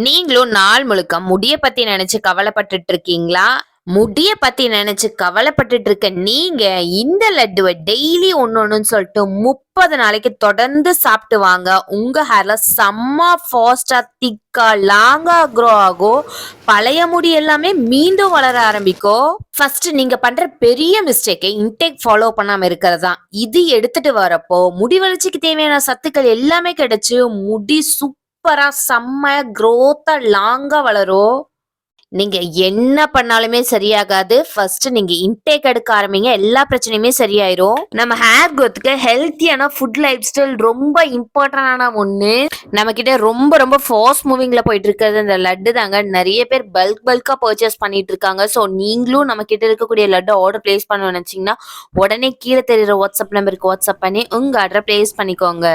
நீங்களும் நாள் முழுக்க முடிய பத்தி நினைச்சு கவலைப்பட்டுட்டு இருக்கீங்களா? முடிய பத்தி நினைச்சு கவலைப்பட்டுட்டு இருக்க நீங்க இந்த லட்டுவை டெய்லி ஒன்னொன்னு சொல்லிட்டு 30 நாளைக்கு தொடர்ந்து சாப்பிட்டு வாங்க. உங்க ஹேர்ல செம்ம ஃபாஸ்டா திக்கா லாங்கா க்ரோ ஆகும். பழைய முடி எல்லாமே மீண்டும் வளர ஆரம்பிக்கும். ஃபர்ஸ்ட் நீங்க பண்ற பெரிய மிஸ்டேக்கை இன்டேக் ஃபாலோ பண்ணாம இருக்கிறது தான். இது எடுத்துட்டு வரப்போ முடி வளர்ச்சிக்கு தேவையான சத்துக்கள் எல்லாமே கிடைச்சு முடி சூப்பரா செம்ம க்ரோத்தா லாங்கா வளரும். நீங்க என்ன பண்ணாலுமே சரியாகாது. ஃபர்ஸ்ட் நீங்க இன்டேக் எடுக்க ஆரம்பிங்க. எல்லா பிரச்சனையுமே சரியாயிரும். நம்ம ஹேர் குரோத்துக்கு ஹெல்த்தியான ஃபுட் லைஃப் ஸ்டைல் ரொம்ப இம்பார்ட்டன்டான ஒண்ணு. நம்ம கிட்ட ரொம்ப ரொம்ப ஃபாஸ்ட் மூவிங்ல போயிட்டு இருக்கிறது இந்த லட்டு தாங்க. நிறைய பேர் பல்கா பர்ச்சேஸ் பண்ணிட்டு இருக்காங்க. ஸோ நீங்களும் நம்ம கிட்ட இருக்கக்கூடிய லட்டு ஆர்டர் பிளேஸ் பண்ண நினைச்சீங்கன்னா உடனே கீழே தெரியுற வாட்ஸ்அப் நம்பருக்கு வாட்ஸ்அப் பண்ணி உங்க ஆர்டரை பிளேஸ் பண்ணிக்கோங்க.